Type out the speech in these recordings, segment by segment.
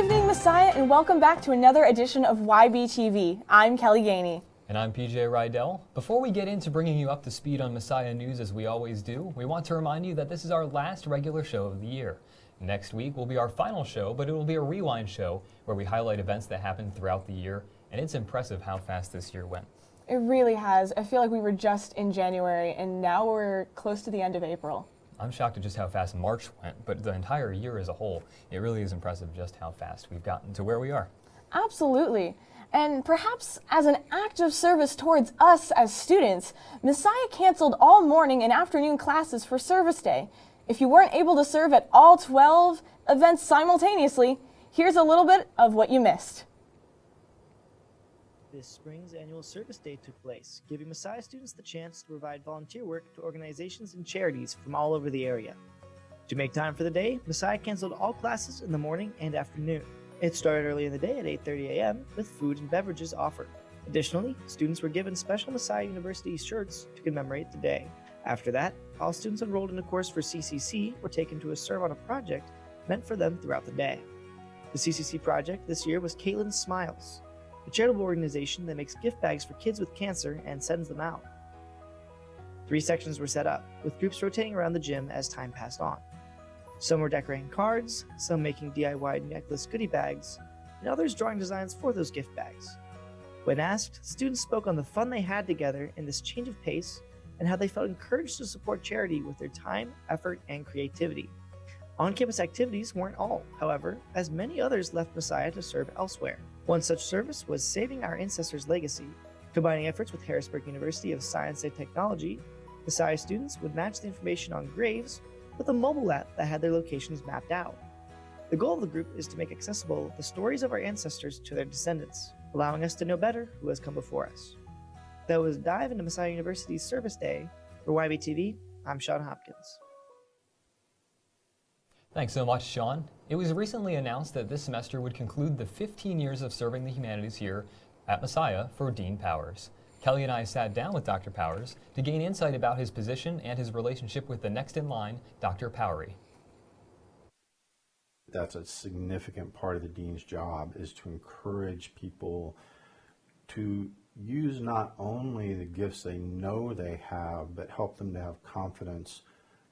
evening, Messiah, and welcome back to another edition of YBTV. I'm Keli Ganey. And I'm PJ Riddell. Before we get into bringing you up to speed on Messiah news as we always do, we want to remind you that this is our last regular show of the year. Next week will be our final show, but it will be a rewind show where we highlight events that happened throughout the year, and it's impressive how fast this year went. It really has. I feel like we were just in January, and now we're close to the end of April. I'm shocked at just how fast March went, but the entire year as a whole, it really is impressive just how fast we've gotten to where we are. Absolutely. And perhaps as an act of service towards us as students, Messiah canceled all morning and afternoon classes for Service Day. If you weren't able to serve at all 12 events simultaneously, here's a little bit of what you missed. This spring's annual Service Day took place, giving Messiah students the chance to provide volunteer work to organizations and charities from all over the area. To make time for the day, Messiah canceled all classes in the morning and afternoon. It started early in the day at 8:30 a.m. with food and beverages offered. Additionally, students were given special Messiah University shirts to commemorate the day. After that, all students enrolled in a course for CCC were taken to serve on a project meant for them throughout the day. The CCC project this year was Caitlin's Smiles, a charitable organization that makes gift bags for kids with cancer and sends them out. 3 sections were set up, with groups rotating around the gym as time passed on. Some were decorating cards, some making DIY necklace goodie bags, and others drawing designs for those gift bags. When asked, students spoke on the fun they had together in this change of pace and how they felt encouraged to support charity with their time, effort, and creativity. On-campus activities weren't all, however, as many others left Messiah to serve elsewhere. One such service was Saving Our Ancestors' Legacy. Combining efforts with Harrisburg University of Science and Technology, Messiah students would match the information on graves with a mobile app that had their locations mapped out. The goal of the group is to make accessible the stories of our ancestors to their descendants, allowing us to know better who has come before us. That was a dive into Messiah University's Service Day. For YBTV, I'm Sean Hopkins. Thanks so much, Sean. It was recently announced that this semester would conclude the 15 years of serving the humanities here at Messiah for Dean Powers. Kelly and I sat down with Dr. Powers to gain insight about his position and his relationship with the next in line, Dr. Powery. That's a significant part of the dean's job, is to encourage people to use not only the gifts they know they have, but help them to have confidence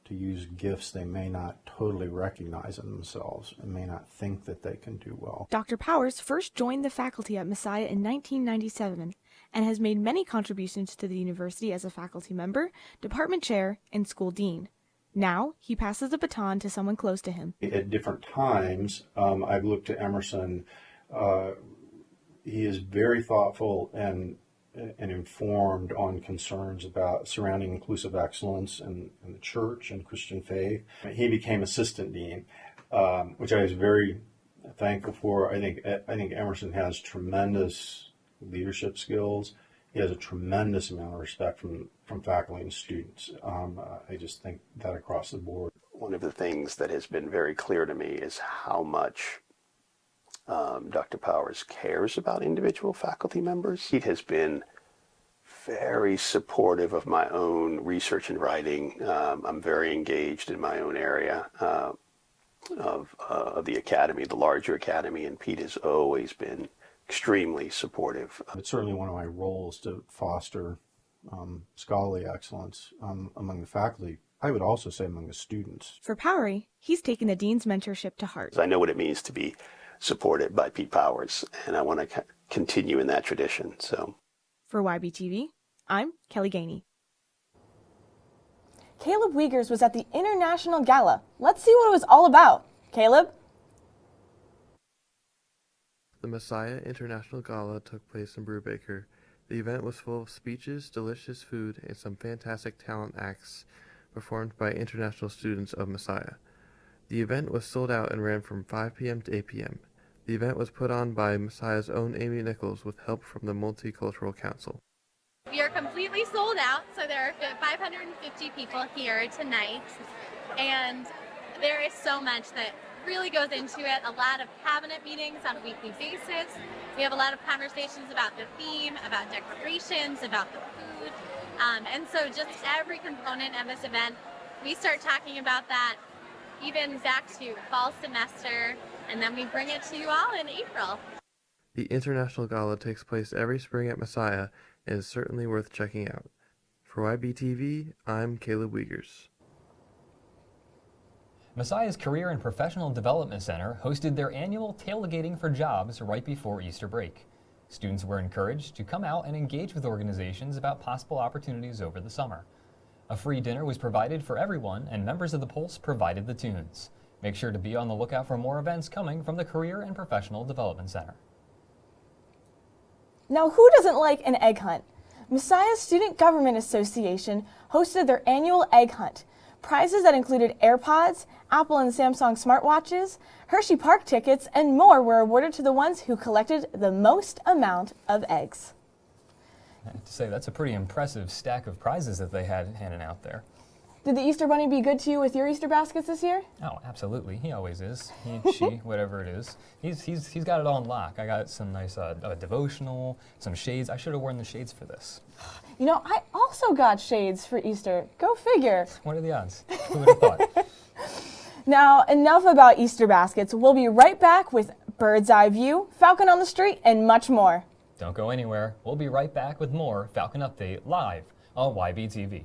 to use gifts they may not totally recognize in themselves and may not think that they can do well. Dr. Powers first joined the faculty at Messiah in 1997 and has made many contributions to the university as a faculty member, department chair, and school dean. Now, he passes the baton to someone close to him. At different times, I've looked to Emerson. He is very thoughtful and informed on concerns about surrounding inclusive excellence in the church and Christian faith. He became assistant dean, which I was very thankful for. I think Emerson has tremendous leadership skills. He has a tremendous amount of respect from faculty and students. I just think that across the board. One of the things that has been very clear to me is how much Dr. Powers cares about individual faculty members. He has been very supportive of my own research and writing. I'm very engaged in my own area of the academy, the larger academy, and Pete has always been extremely supportive. It's certainly one of my roles to foster scholarly excellence among the faculty. I would also say among the students. For Powery, he's taken the dean's mentorship to heart. I know what it means to be supported by Pete Powers, and I want to continue in that tradition. For YBTV, I'm Keli Ganey. Caleb Wiegers was at the International Gala. Let's see what it was all about. Caleb? The Messiah International Gala took place in Brubaker. The event was full of speeches, delicious food, and some fantastic talent acts performed by international students of Messiah. The event was sold out and ran from 5 p.m. to 8 p.m. The event was put on by Messiah's own Amy Nichols with help from the Multicultural Council. We are completely sold out, so there are 550 people here tonight, and there is so much that really goes into it. A lot of cabinet meetings on a weekly basis. We have a lot of conversations about the theme, about decorations, about the food, and so just every component of this event, we start talking about that even back to fall semester, and then we bring it to you all in April. The International Gala takes place every spring at Messiah and is certainly worth checking out. For YBTV, I'm Caleb Wiegers. Messiah's Career and Professional Development Center hosted their annual Tailgating for Jobs right before Easter break. Students were encouraged to come out and engage with organizations about possible opportunities over the summer. A free dinner was provided for everyone, and members of the Pulse provided the tunes. Make sure to be on the lookout for more events coming from the Career and Professional Development Center. Now, who doesn't like an egg hunt? Messiah Student Government Association hosted their annual egg hunt. Prizes that included AirPods, Apple and Samsung smartwatches, Hershey Park tickets, and more were awarded to the ones who collected the most amount of eggs. I have to say, that's a pretty impressive stack of prizes that they had handing out there. Did the Easter Bunny be good to you with your Easter baskets this year? Oh, absolutely. He always is. He, she, whatever it is. He's got it all in lock. I got some nice devotional, some shades. I should have worn the shades for this. You know, I also got shades for Easter. Go figure. What are the odds? Who would have thought? Now, enough about Easter baskets. We'll be right back with Bird's Eye View, Falcon on the Street, and much more. Don't go anywhere. We'll be right back with more Falcon Update live on YBTV.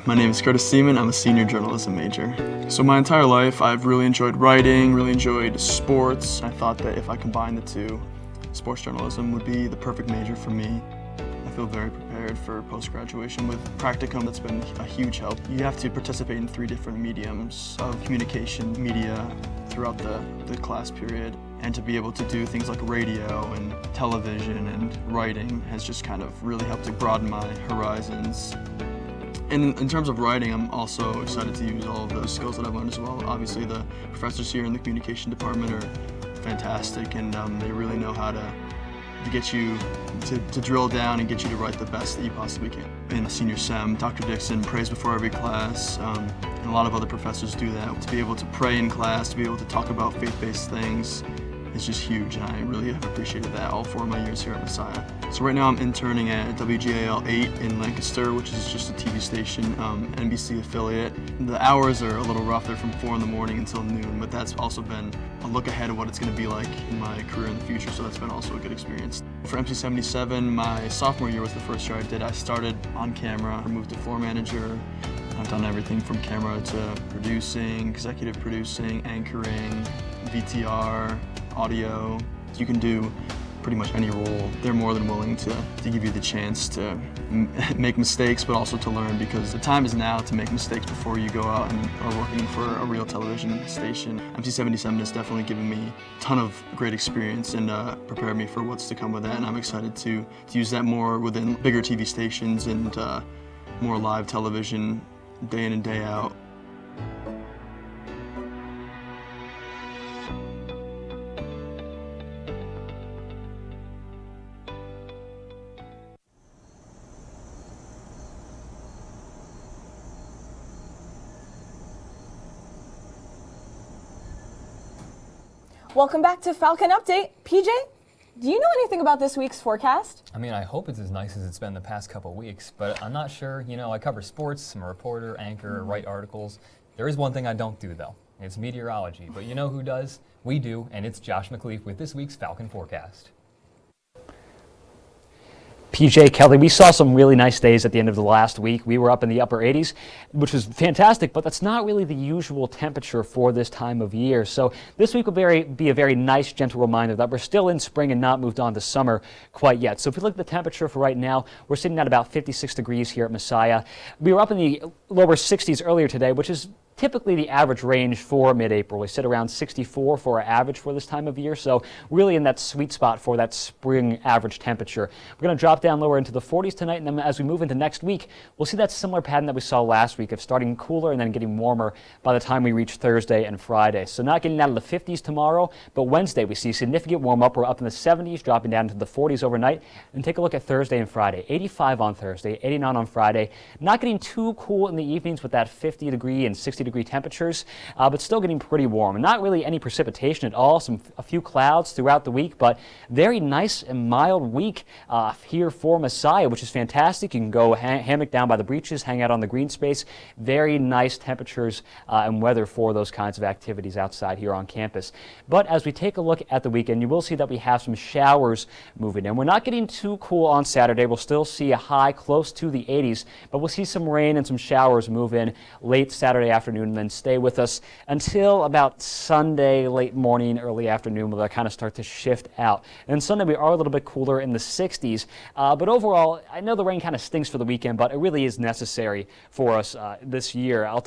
My name is Curtis Seaman. I'm a senior journalism major. So my entire life, I've really enjoyed writing, really enjoyed sports. I thought that if I combined the two, sports journalism would be the perfect major for me. I feel very prepared for post-graduation with practicum. That's been a huge help. You have to participate in 3 different mediums of communication, media, throughout the class period. And to be able to do things like radio and television and writing has just kind of really helped to broaden my horizons. And in terms of writing, I'm also excited to use all of those skills that I've learned as well. Obviously, the professors here in the communication department are fantastic, and they really know how to get you to drill down and get you to write the best that you possibly can. In senior SEM, Dr. Dixon prays before every class, and a lot of other professors do that. To be able to pray in class, to be able to talk about faith-based things, is just huge, and I really have appreciated that all 4 of my years here at Messiah. So right now I'm interning at WGAL 8 in Lancaster, which is just a TV station, NBC affiliate. The hours are a little rough. They're from 4 in the morning until noon, but that's also been a look ahead of what it's going to be like in my career in the future, so that's been also a good experience. For MC77, my sophomore year was the first year I did. I started on camera, moved to floor manager. I've done everything from camera to producing, executive producing, anchoring, VTR, audio. You can do pretty much any role. They're more than willing to give you the chance to make mistakes, but also to learn, because the time is now to make mistakes before you go out and are working for a real television station. MC77 has definitely given me a ton of great experience and prepared me for what's to come with that, and I'm excited to use that more within bigger TV stations and more live television day in and day out. Welcome back to Falcon Update. PJ, do you know anything about this week's forecast? I mean, I hope it's as nice as it's been the past couple weeks, but I'm not sure. You know, I cover sports, I'm a reporter, anchor, write articles. There is one thing I don't do, though. It's meteorology. But you know who does? We do, and it's Josh McLeaf with this week's Falcon forecast. PJ, Kelly, we saw some really nice days at the end of the last week. We were up in the upper 80s, which was fantastic, but that's not really the usual temperature for this time of year. So this week will be a very nice, gentle reminder that we're still in spring and not moved on to summer quite yet. So if we look at the temperature for right now, we're sitting at about 56 degrees here at Messiah. We were up in the lower 60s earlier today, which is typically the average range for mid-April. We sit around 64 for our average for this time of year, so really in that sweet spot for that spring average temperature. We're going to drop down lower into the 40s tonight, and then as we move into next week, we'll see that similar pattern that we saw last week of starting cooler and then getting warmer by the time we reach Thursday and Friday. So not getting out of the 50s tomorrow, but Wednesday we see significant warm-up. We're up in the 70s, dropping down to the 40s overnight. And take a look at Thursday and Friday. 85 on Thursday, 89 on Friday. Not getting too cool in the evenings with that 50 degree and 60 degree temperatures, but still getting pretty warm. And not really any precipitation at all, a few clouds throughout the week, but very nice and mild week here for Messiah, which is fantastic. You can go hammock down by the beaches, hang out on the green space. Very nice temperatures and weather for those kinds of activities outside here on campus. But as we take a look at the weekend, you will see that we have some showers moving in. We're not getting too cool on Saturday. We'll still see a high close to the 80s, but we'll see some rain and some showers move in late Saturday afternoon and then stay with us until about Sunday, late morning, early afternoon, where they'll kind of start to shift out. And Sunday we are a little bit cooler in the 60s, but overall, I know the rain kind of stinks for the weekend, but it really is necessary for us this year. I'll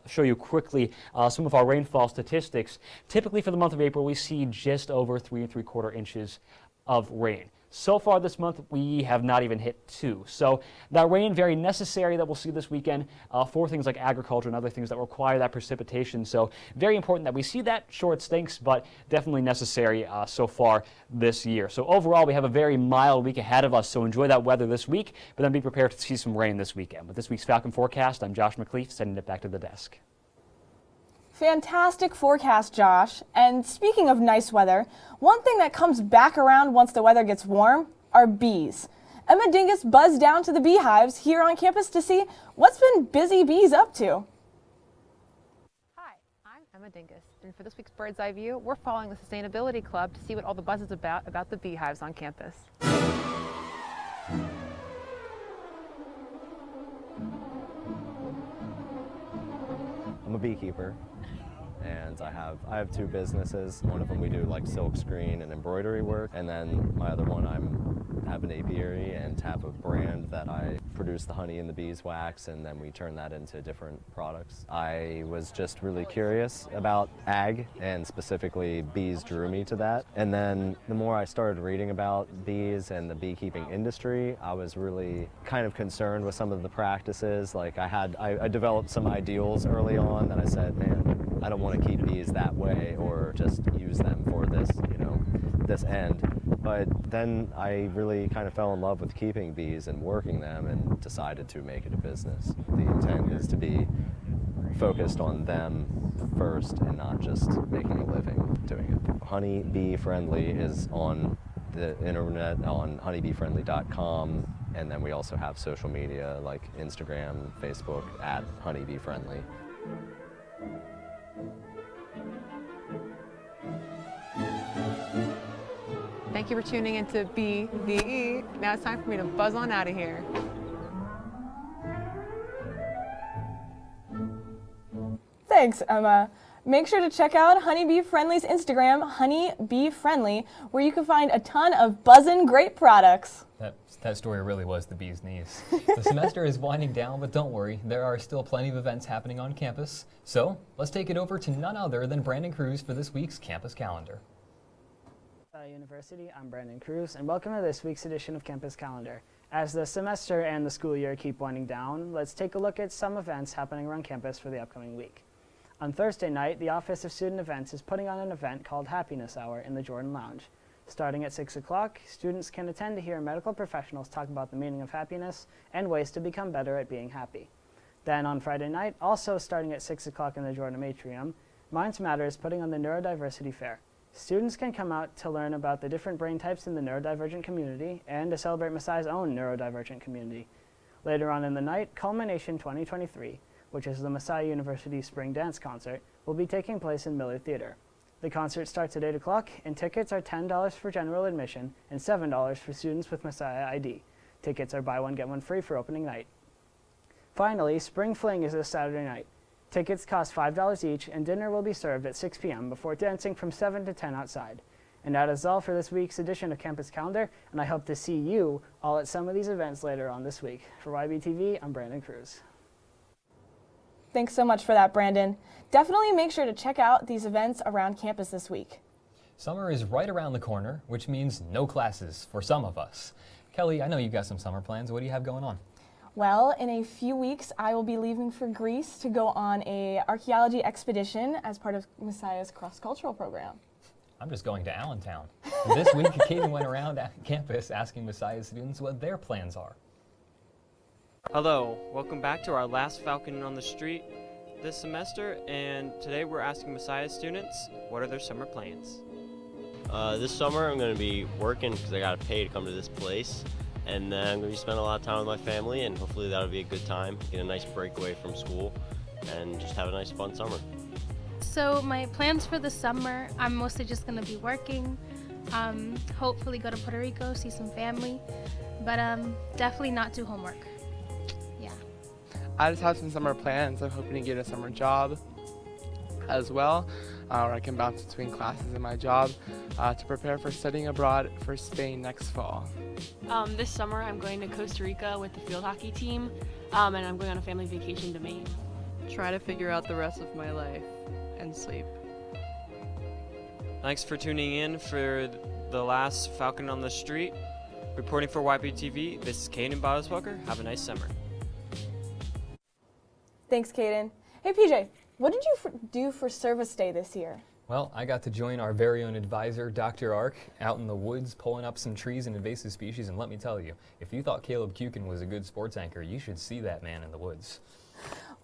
show you quickly some of our rainfall statistics. Typically for the month of April, we see just over 3 3/4 inches of rain. So far this month, we have not even hit 2. So that rain, very necessary that we'll see this weekend for things like agriculture and other things that require that precipitation. So very important that we see that. Sure, it stinks, but definitely necessary so far this year. So overall, we have a very mild week ahead of us. So enjoy that weather this week, but then be prepared to see some rain this weekend. With this week's Falcon Forecast, I'm Josh McLeaf, sending it back to the desk. Fantastic forecast, Josh. And speaking of nice weather, one thing that comes back around once the weather gets warm are bees. Emma Dingus buzzed down to the beehives here on campus to see what's been Busy Bees up to. Hi, I'm Emma Dingus, and for this week's Bird's Eye View, we're following the Sustainability Club to see what all the buzz is about the beehives on campus. I'm a beekeeper, and I have 2 businesses. One of them we do like silk screen and embroidery work, and then my other one I have an apiary and have a brand that I produce the honey and the beeswax, and then we turn that into different products. I was just really curious about ag, and specifically bees drew me to that. And then the more I started reading about bees and the beekeeping industry, I was really kind of concerned with some of the practices. Like I developed some ideals early on that I said, man, I don't want to keep bees that way or just use them for this, this end. But then I really kind of fell in love with keeping bees and working them and decided to make it a business. The intent is to be focused on them first and not just making a living doing it. Honey Bee Friendly is on the internet on honeybeefriendly.com, and then we also have social media like Instagram, Facebook at honeybeefriendly. Thank you for tuning into BVE. Now it's time for me to buzz on out of here. Thanks, Emma. Make sure to check out Honeybee Friendly's Instagram, Honeybee Friendly, where you can find a ton of buzzin' great products. That story really was the bee's knees. The semester is winding down, but don't worry, there are still plenty of events happening on campus. So let's take it over to none other than Brandon Cruz for this week's campus calendar. University, I'm Brandon Cruz, and welcome to this week's edition of Campus Calendar. As the semester and the school year keep winding down, let's take a look at some events happening around campus for the upcoming week. On Thursday night, the Office of Student Events is putting on an event called Happiness Hour in the Jordan Lounge. Starting at 6 o'clock, students can attend to hear medical professionals talk about the meaning of happiness and ways to become better at being happy. Then on Friday night, also starting at 6 o'clock in the Jordan Atrium, Minds Matter is putting on the Neurodiversity Fair. Students can come out to learn about the different brain types in the neurodivergent community and to celebrate Messiah's own neurodivergent community. Later on in the night, Culmination 2023, which is the Messiah University Spring Dance Concert, will be taking place in Miller Theater. The concert starts at 8 o'clock, and tickets are $10 for general admission and $7 for students with Messiah ID. Tickets are buy one, get one free for opening night. Finally, Spring Fling is this Saturday night. Tickets cost $5 each, and dinner will be served at 6 p.m. before dancing from 7 to 10 outside. And that is all for this week's edition of Campus Calendar, and I hope to see you all at some of these events later on this week. For YBTV, I'm Brandon Cruz. Thanks so much for that, Brandon. Definitely make sure to check out these events around campus this week. Summer is right around the corner, which means no classes for some of us. Kelly, I know you've got some summer plans. What do you have going on? Well, in a few weeks, I will be leaving for Greece to go on an archaeology expedition as part of Messiah's cross-cultural program. I'm just going to Allentown. This week, Katie went around campus asking Messiah students what their plans are. Hello, welcome back to our last Falcon on the Street. this semester, and today we're asking Messiah students what are their summer plans. This summer I'm going to be working because I got to pay to come to this place, and then I'm going to be spending a lot of time with my family, and hopefully that'll be a good time, get a nice break away from school, and just have a nice fun summer. So my plans for the summer, I'm mostly just going to be working, hopefully go to Puerto Rico, see some family, but definitely not do homework. Yeah. I just have some summer plans. I'm hoping to get a summer job as well, where I can bounce between classes and my job to prepare for studying abroad for Spain next fall. This summer I'm going to Costa Rica with the field hockey team, and I'm going on a family vacation to Maine. Try to figure out the rest of my life and sleep. Thanks for tuning in for the last Falcon on the Street. Reporting for YBTV, this is Caden Boswalker. Have a nice summer. Thanks, Caden. Hey, PJ, what did you do for Service Day this year? Well, I got to join our very own advisor, Dr. Ark, out in the woods pulling up some trees and invasive species, and let me tell you, if you thought Caleb Kukin was a good sports anchor, you should see that man in the woods.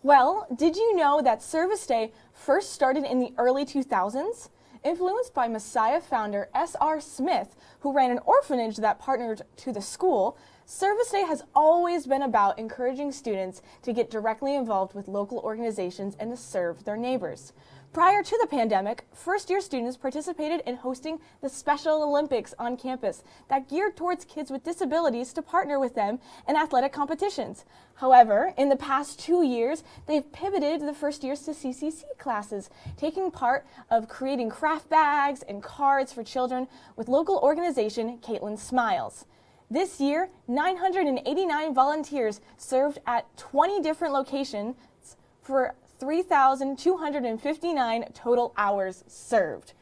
Well, did you know that Service Day first started in the early 2000s? Influenced by Messiah founder S.R. Smith, who ran an orphanage that partnered to the school, Service Day has always been about encouraging students to get directly involved with local organizations and to serve their neighbors. Prior to the pandemic, first-year students participated in hosting the Special Olympics on campus that geared towards kids with disabilities to partner with them in athletic competitions. However, in the past 2 years, they've pivoted the first years to CCC classes, taking part of creating craft bags and cards for children with local organization Caitlin Smiles. This year, 989 volunteers served at 20 different locations for 3,259 total hours served.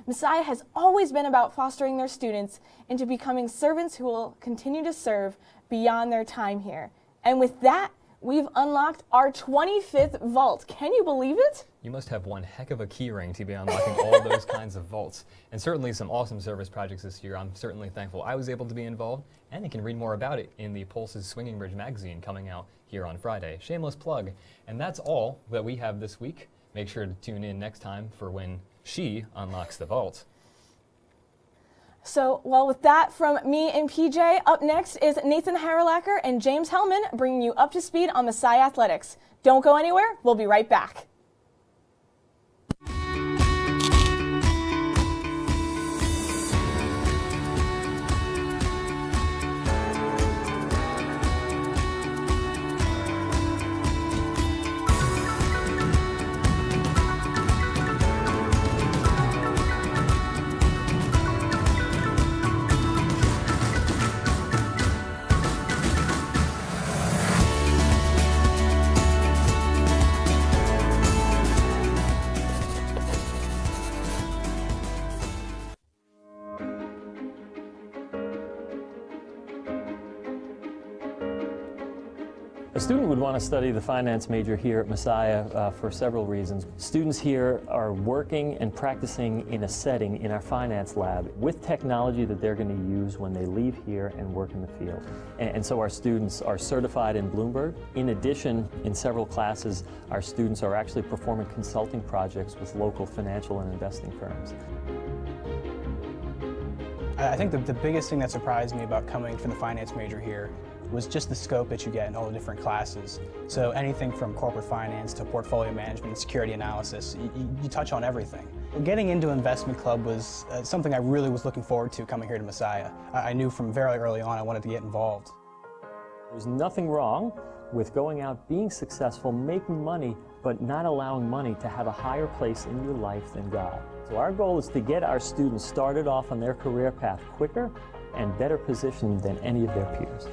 Messiah has always been about fostering their students into becoming servants who will continue to serve beyond their time here. And with that, we've unlocked our 25th vault. Can you believe it? You must have one heck of a key ring to be unlocking all those kinds of vaults. And certainly some awesome service projects this year. I'm certainly thankful I was able to be involved, and you can read more about it in the Pulse's Swinging Bridge magazine coming out here on Friday. Shameless plug. And that's all that we have this week. Make sure to tune in next time for when she unlocks the vault. So, well, with that from me and PJ, up next is Nathan Harlacker and James Helman bringing you up to speed on Messiah Athletics. Don't go anywhere. We'll be right back. A student would want to study the finance major here at Messiah for several reasons. Students here are working and practicing in a setting in our finance lab with technology that they're going to use when they leave here and work in the field. And so our students are certified in Bloomberg. In addition, in several classes, our students are actually performing consulting projects with local financial and investing firms. I think the biggest thing that surprised me about coming for the finance major here was just the scope that you get in all the different classes. So anything from corporate finance to portfolio management and security analysis, you touch on everything. Getting into investment club was something I really was looking forward to coming here to Messiah. I knew from very early on I wanted to get involved. There's nothing wrong with going out, being successful, making money, but not allowing money to have a higher place in your life than God. So our goal is to get our students started off on their career path quicker and better positioned than any of their peers.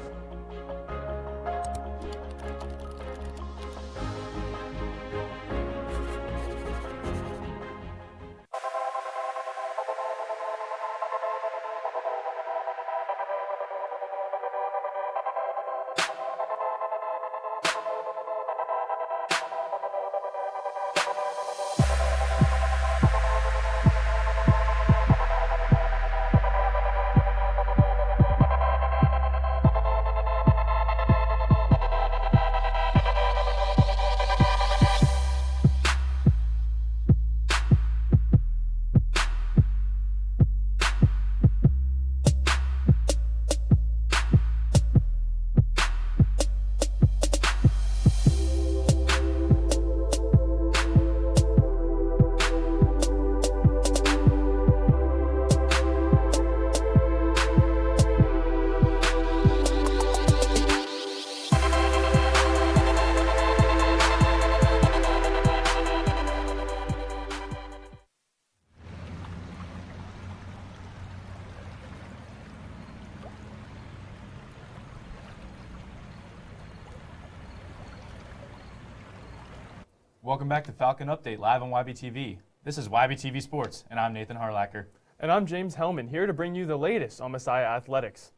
Welcome back to Falcon Update live on YBTV. This is YBTV Sports, and I'm Nathan Harlacker. And I'm James Helman, here to bring you the latest on Messiah Athletics.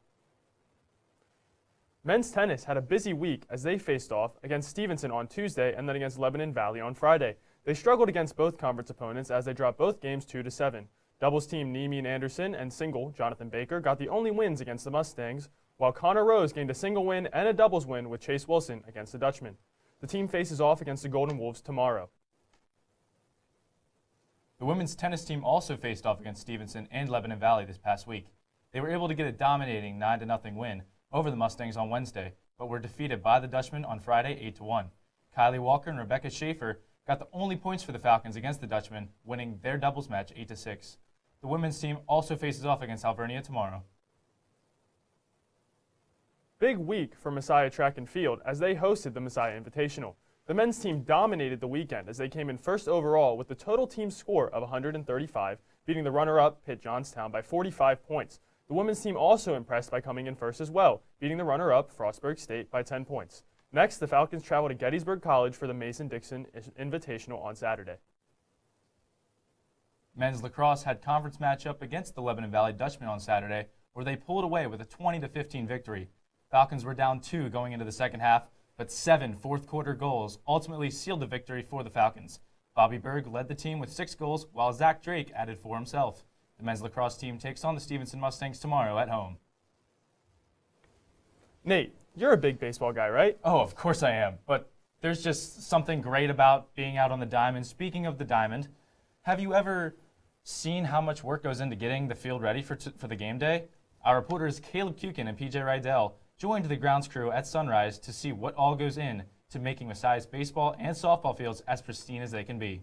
Men's tennis had a busy week as they faced off against Stevenson on Tuesday and then against Lebanon Valley on Friday. They struggled against both conference opponents as they dropped both games 2-7. Doubles team Neiman Anderson and single Jonathan Baker got the only wins against the Mustangs, while Connor Rose gained a single win and a doubles win with Chase Wilson against the Dutchman. The team faces off against the Golden Wolves tomorrow. The women's tennis team also faced off against Stevenson and Lebanon Valley this past week. They were able to get a dominating 9-0 win over the Mustangs on Wednesday, but were defeated by the Dutchmen on Friday 8-1. Kylie Walker and Rebecca Schaefer got the only points for the Falcons against the Dutchmen, winning their doubles match 8-6. The women's team also faces off against Alvernia tomorrow. Big week for Messiah Track and Field as they hosted the Messiah Invitational. The men's team dominated the weekend as they came in first overall with the total team score of 135, beating the runner-up Pitt Johnstown by 45 points. The women's team also impressed by coming in first as well, beating the runner-up Frostburg State by 10 points. Next, the Falcons travel to Gettysburg College for the Mason-Dixon Invitational on Saturday. Men's lacrosse had conference matchup against the Lebanon Valley Dutchmen on Saturday, where they pulled away with a 20-15 victory. Falcons were down 2 going into the second half, but 7 fourth-quarter goals ultimately sealed the victory for the Falcons. Bobby Berg led the team with 6 goals, while Zach Drake added 4 himself. The men's lacrosse team takes on the Stevenson Mustangs tomorrow at home. Nate, you're a big baseball guy, right? Oh, of course I am, but there's just something great about being out on the diamond. Speaking of the diamond, have you ever seen how much work goes into getting the field ready for the game day? Our reporters Caleb Kukin and PJ Riddell joined the grounds crew at sunrise to see what all goes in to making Messiah's baseball and softball fields as pristine as they can be.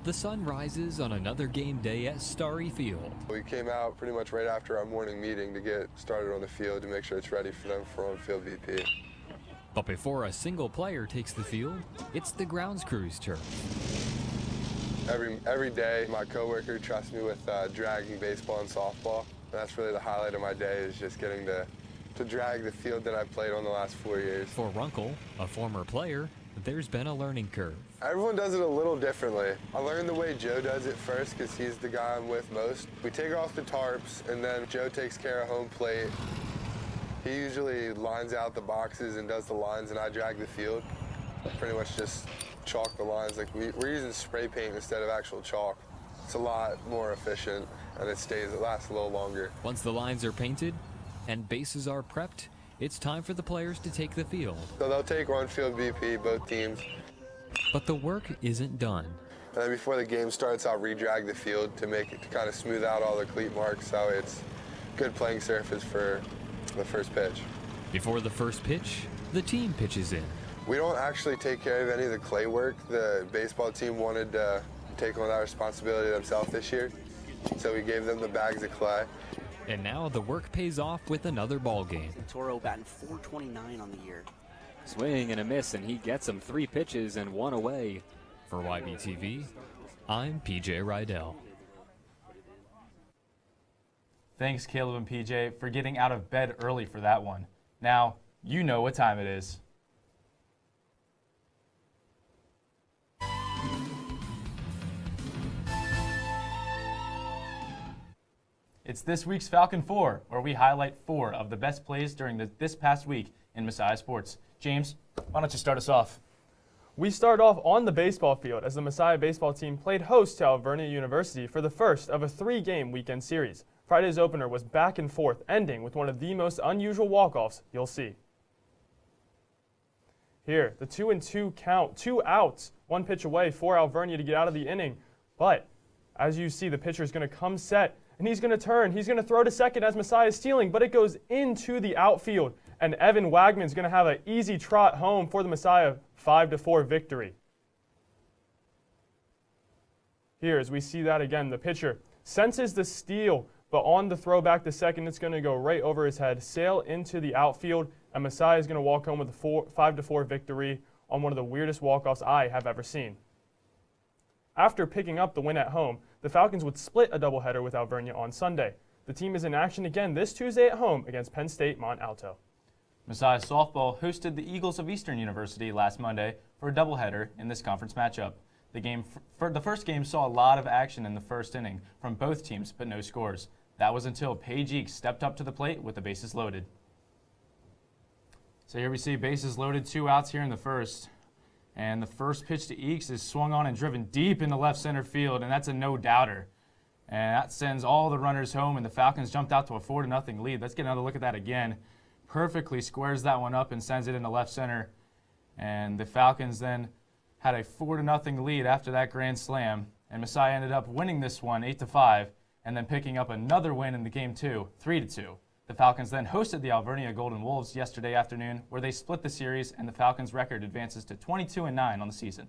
The sun rises on another game day at Starry Field. We came out pretty much right after our morning meeting to get started on the field to make sure it's ready for them for on-field VP. But before a single player takes the field, it's the grounds crew's turn. Every day, my coworker trusts me with dragging baseball and softball. And that's really the highlight of my day, is just getting to drag the field that I've played on the last 4 years. For Runkle, a former player, there's been a learning curve. Everyone does it a little differently. I learned the way Joe does it first because he's the guy I'm with most. We take off the tarps, and then Joe takes care of home plate. He usually lines out the boxes and does the lines, and I drag the field. Pretty much just chalk the lines. Like we're using spray paint instead of actual chalk. It's a lot more efficient, and it lasts a little longer. Once the lines are painted and bases are prepped, it's time for the players to take the field. So they'll take on-field VP, both teams. But the work isn't done. And then before the game starts, I'll re-drag the field to kind of smooth out all the cleat marks so it's good playing surface for the first pitch. Before the first pitch, the team pitches in. We don't actually take care of any of the clay work. The baseball team wanted to take on that responsibility themselves this year, so we gave them the bags of clay. And now the work pays off with another ball game. Toro batting .429 on the year. Swing and a miss, and he gets him 3 pitches and 1 away. For YBTV, I'm PJ Riddell. Thanks, Caleb and PJ, for getting out of bed early for that one. Now, you know what time it is. It's this week's Falcon 4, where we highlight 4 of the best plays during this past week in Messiah sports. James, why don't you start us off? We start off on the baseball field as the Messiah baseball team played host to Alvernia University for the first of a 3-game weekend series. Friday's opener was back and forth, ending with one of the most unusual walk-offs you'll see. Here, the 2-2 count, 2 outs, 1 pitch away for Alvernia to get out of the inning. But as you see, the pitcher is going to come set, and he's going to turn. He's going to throw to second as Messiah is stealing, but it goes into the outfield. And Evan Wagman's going to have an easy trot home for the Messiah 5-4 victory. Here, as we see that again, the pitcher senses the steal, but on the throw back to second, it's going to go right over his head, sail into the outfield, and Messiah is going to walk home with a 5-4 victory on one of the weirdest walk-offs I have ever seen. After picking up the win at home, the Falcons would split a doubleheader with Alvernia on Sunday. The team is in action again this Tuesday at home against Penn State Mont Alto. Messiah softball hosted the Eagles of Eastern University last Monday for a doubleheader in this conference matchup. The first game saw a lot of action in the first inning from both teams, but no scores. That was until Paige Eakes stepped up to the plate with the bases loaded. So here we see bases loaded, 2 outs here in the first. And the first pitch to Eakes is swung on and driven deep into left center field, and that's a no-doubter. And that sends all the runners home, and the Falcons jumped out to a 4-0 lead. Let's get another look at that again. Perfectly squares that one up and sends it into left center. And the Falcons then had a 4-0 lead after that grand slam. And Messiah ended up winning this one 8-5, and then picking up another win in the game 2, 3-2. The Falcons then hosted the Alvernia Golden Wolves yesterday afternoon, where they split the series, and the Falcons' record advances to 22-9 on the season.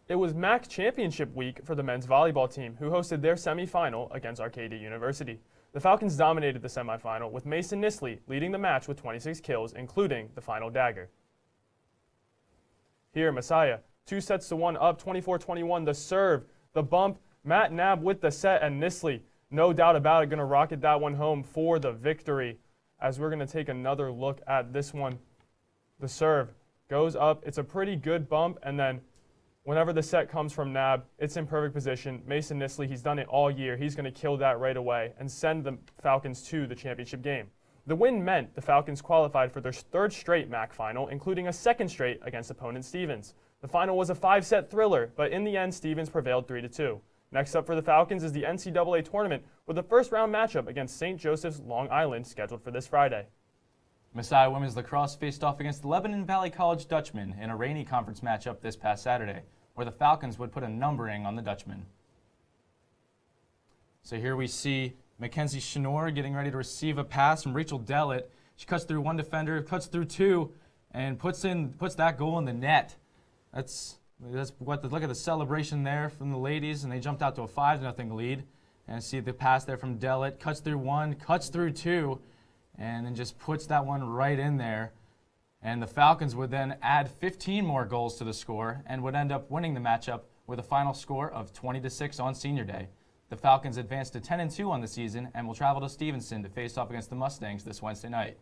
It was MAC championship week for the men's volleyball team, who hosted their semifinal against Arcadia University. The Falcons dominated the semifinal, with Mason Nisley leading the match with 26 kills, including the final dagger. Here, Messiah, 2-1 up, 24-21. The serve, the bump, Matt Knabb with the set, and Nisley, no doubt about it, going to rocket that one home for the victory. As we're going to take another look at this one, the serve goes up. It's a pretty good bump, and then whenever the set comes from Knabb, it's in perfect position. Mason Nisley, he's done it all year. He's going to kill that right away and send the Falcons to the championship game. The win meant the Falcons qualified for their 3rd straight MAC final, including a 2nd straight against opponent Stevens. The final was a 5-set thriller, but in the end, Stevens prevailed 3-2. Next up for the Falcons is the NCAA tournament, with the first-round matchup against St. Joseph's Long Island scheduled for this Friday. Messiah women's lacrosse faced off against Lebanon Valley College Dutchmen in a rainy conference matchup this past Saturday, where the Falcons would put a numbering on the Dutchmen. So here we see Mackenzie Schnorr getting ready to receive a pass from Rachel Dellett. She cuts through one defender, cuts through 2, and puts that goal in the net. Look at the celebration there from the ladies, and they jumped out to a 5-0 lead. And see the pass there from Dellett, cuts through 1, cuts through 2, and then just puts that one right in there. And the Falcons would then add 15 more goals to the score and would end up winning the matchup with a final score of 20-6 on Senior Day. The Falcons advanced to 10-2 on the season and will travel to Stevenson to face off against the Mustangs this Wednesday night.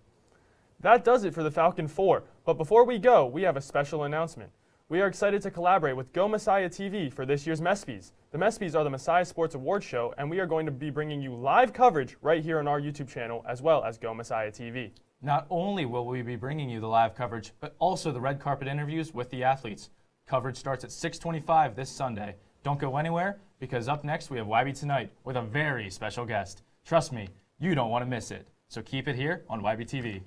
That does it for the Falcon 4, but before we go, we have a special announcement. We are excited to collaborate with Go Messiah TV for this year's MESPYs. The MESPYs are the Messiah Sports Awards show, and we are going to be bringing you live coverage right here on our YouTube channel, as well as Go Messiah TV. Not only will we be bringing you the live coverage, but also the red carpet interviews with the athletes. Coverage starts at 6:25 this Sunday. Don't go anywhere, because up next we have YB Tonight with a very special guest. Trust me, you don't want to miss it. So keep it here on YBTV.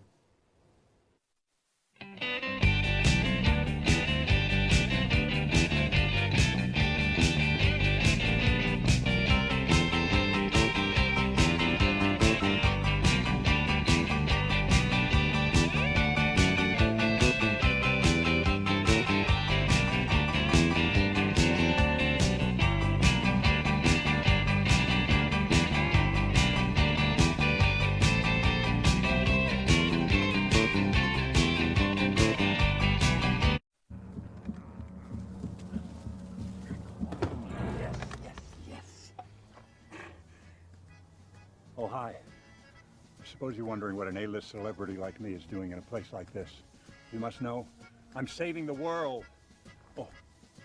Oh, hi. I suppose you're wondering what an A-list celebrity like me is doing in a place like this. You must know, I'm saving the world. Oh,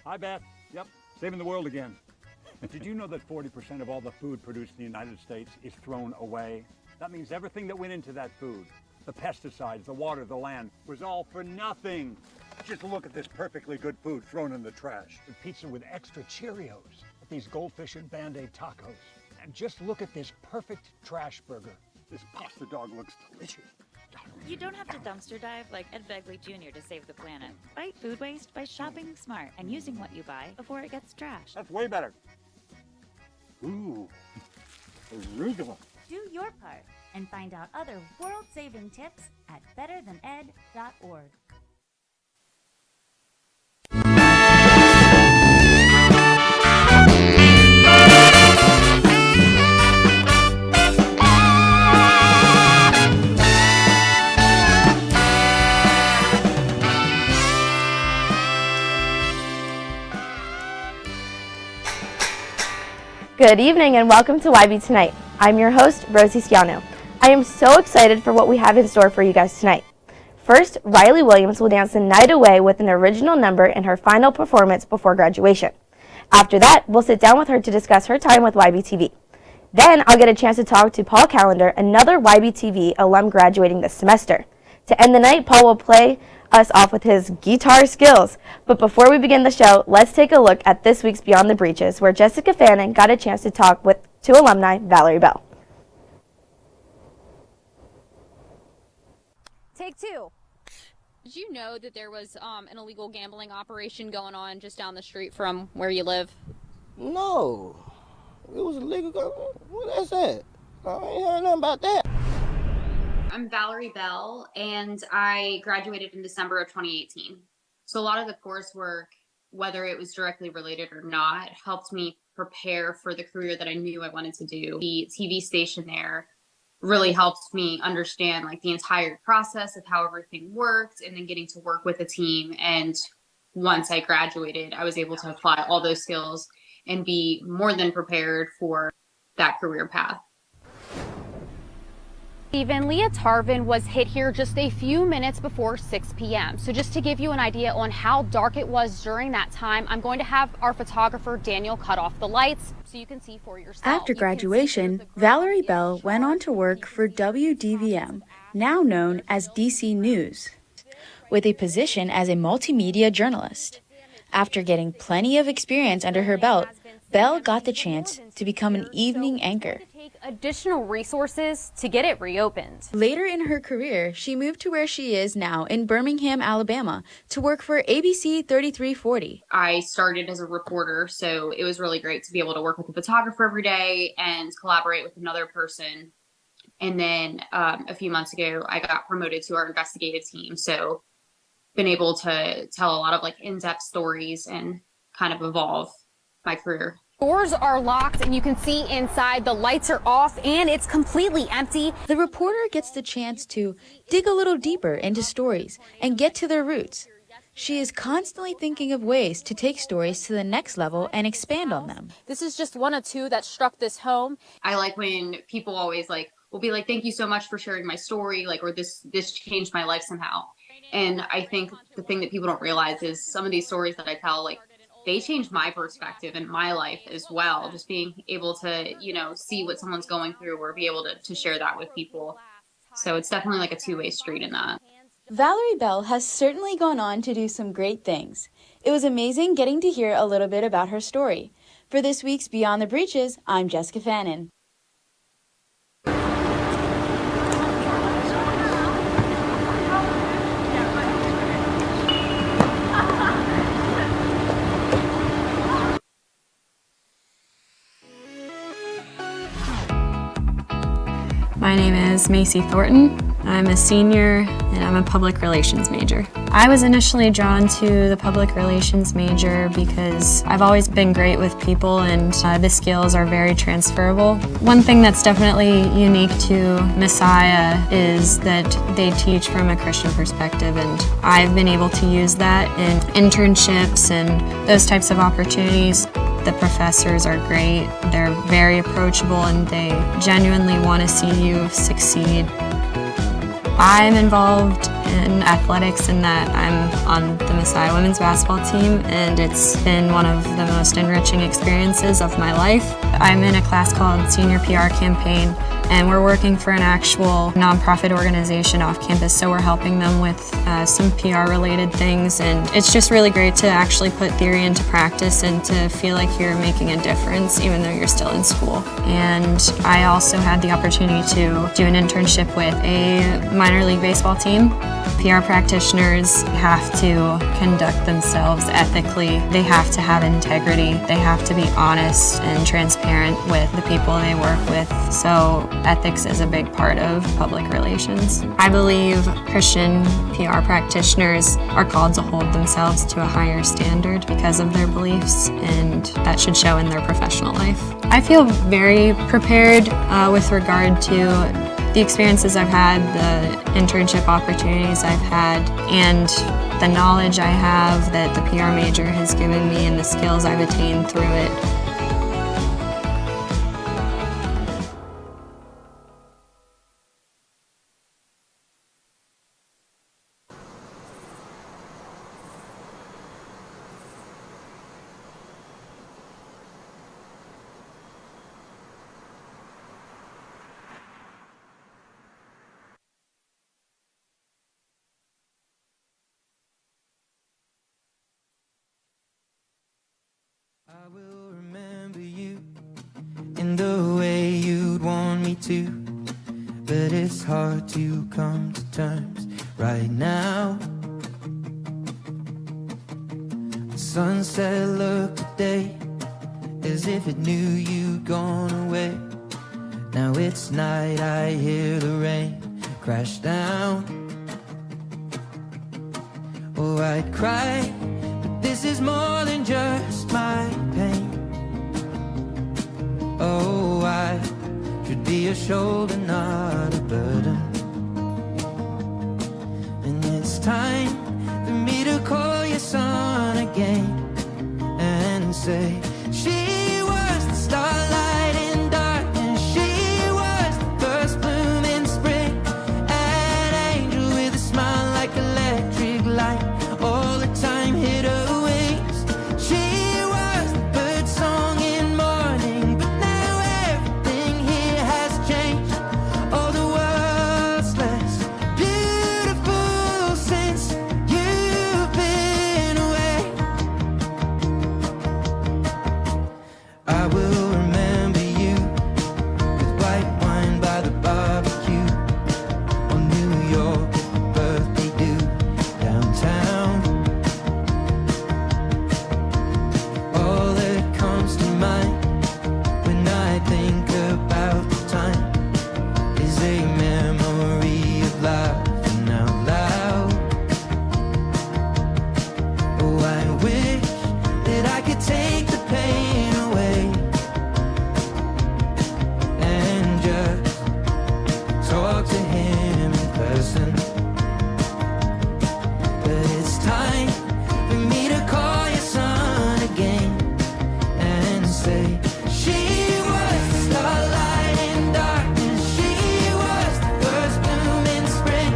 hi, Beth. Yep, saving the world again. Did you know that 40% of all the food produced in the United States is thrown away? That means everything that went into that food, the pesticides, the water, the land, was all for nothing. Just look at this perfectly good food thrown in the trash. The pizza with extra Cheerios, these goldfish and Band-Aid tacos. And just look at this perfect trash burger. This pasta dog looks delicious. You don't have to dumpster dive like Ed Begley Jr. to save the planet. Fight food waste by shopping smart and using what you buy before it gets trashed. That's way better. Ooh, arugula. Do your part and find out other world-saving tips at betterthaned.org. Good evening and welcome to YB Tonight. I'm your host, Rosie Schiano. I am so excited for what we have in store for you guys tonight. First, Riley Williams will dance the night away with an original number in her final performance before graduation. After that, we'll sit down with her to discuss her time with YBTV. Then I'll get a chance to talk to Paul Callendar, another YBTV alum graduating this semester. To end the night, Paul will play us off with his guitar skills. But before we begin the show, let's take a look at this week's Beyond the Breaches, where Jessica Fannin got a chance to talk with two alumni, Valerie Bell. Take two. Did you know that there was an illegal gambling operation going on just down the street from where you live? No. It was illegal. What that's that? I ain't heard nothing about that. I'm Valerie Bell, and I graduated in December of 2018. So a lot of the coursework, whether it was directly related or not, helped me prepare for the career that I knew I wanted to do. The TV station there really helped me understand like the entire process of how everything worked, and then getting to work with a team. And once I graduated, I was able to apply all those skills and be more than prepared for that career path. Even Leah Tarvin was hit here just a few minutes before 6 p.m. So just to give you an idea on how dark it was during that time, I'm going to have our photographer Daniel cut off the lights so you can see for yourself. After graduation, Valerie Bell went on to work for WDVM, now known as DC News, with a position as a multimedia journalist. After getting plenty of experience under her belt, Bell got the chance to become an evening anchor. Additional resources to get it reopened. Later in her career, she moved to where she is now in Birmingham, Alabama, to work for ABC 3340. I started as a reporter, so it was really great to be able to work with a photographer every day and collaborate with another person. And then a few months ago, I got promoted to our investigative team. So been able to tell a lot of like in-depth stories and kind of evolve my career. Doors are locked and you can see inside. The lights are off and it's completely empty. The reporter gets the chance to dig a little deeper into stories and get to their roots. She is constantly thinking of ways to take stories to the next level and expand on them. This is just one of two that struck this home. I like when people always will be like, thank you so much for sharing my story, or this changed my life somehow. And I think the thing that people don't realize is some of these stories that I tell, they changed my perspective and my life as well. Just being able to, see what someone's going through or be able to share that with people. So it's definitely like a two-way street in that. Valerie Bell has certainly gone on to do some great things. It was amazing getting to hear a little bit about her story. For this week's Beyond the Breaches, I'm Jessica Fannin. My name is Macy Thornton. I'm a senior and I'm a public relations major. I was initially drawn to the public relations major because I've always been great with people and the skills are very transferable. One thing that's definitely unique to Messiah is that they teach from a Christian perspective, and I've been able to use that in internships and those types of opportunities. The professors are great, they're very approachable, and they genuinely want to see you succeed. I'm involved in athletics in that I'm on the Messiah women's basketball team, and it's been one of the most enriching experiences of my life. I'm in a class called Senior PR Campaign, and we're working for an actual nonprofit organization off campus, so we're helping them with some PR related things, and it's just really great to actually put theory into practice and to feel like you're making a difference even though you're still in school. And I also had the opportunity to do an internship with a minor league baseball team. PR practitioners have to conduct themselves ethically. They have to have integrity. They have to be honest and transparent with the people they work with. So ethics is a big part of public relations. I believe Christian PR practitioners are called to hold themselves to a higher standard because of their beliefs, and that should show in their professional life. I feel very prepared with regard to the experiences I've had, the internship opportunities I've had, and the knowledge I have that the PR major has given me and the skills I've attained through it. in the way you'd want me to, but it's hard to come to terms right now. The sunset looked today as if it knew you'd gone away. Now it's night, I hear the rain crash down. Oh, I'd cry, but this is more than just my pain. Oh, I should be a shoulder, not a burden. And it's time for me to call your son again and say, she was the starlight in darkness, she was the first bloom in spring, an angel with a smile like electric light, all the time hit her wings. She was the bird song in morning, but now everything here has changed. Oh, the world's less beautiful since you've been away. I will remember you with white wine by the barbecue on New York at the birthday do downtown. All that comes to mind when I think about the time is a memory of laughing out loud. Oh, I wish that I could take the pain away and just talk to him in person. But it's time for me to call your son again and say, she was the starlight in darkness, she was the first bloom in spring,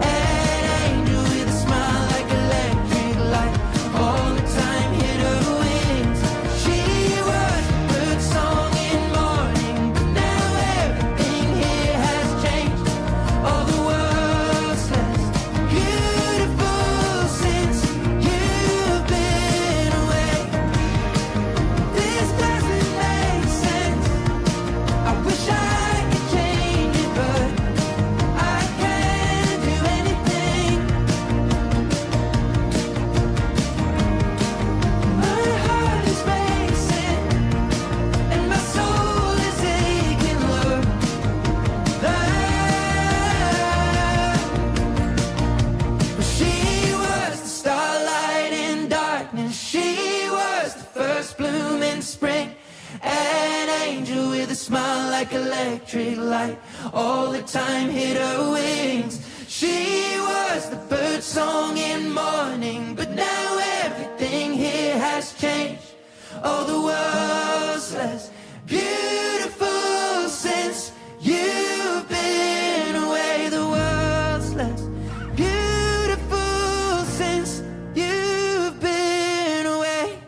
an angel with a smile like electric light, all the time hit her wings. She was the bird song in morning, but now everything here has changed. All the world's less beautiful since you've been away. This doesn't make sense. I wish I could change it, but I can't do anything. My heart is racing and my soul is aching. Look, she was the starlight in darkness, she was the first bloom in spring, an angel with a smile like electric light, all the time hit her wings. She was the bird song in morning, but now everything here has changed. Oh, the world's less beautiful since you've been away. The world's less beautiful since you've been away.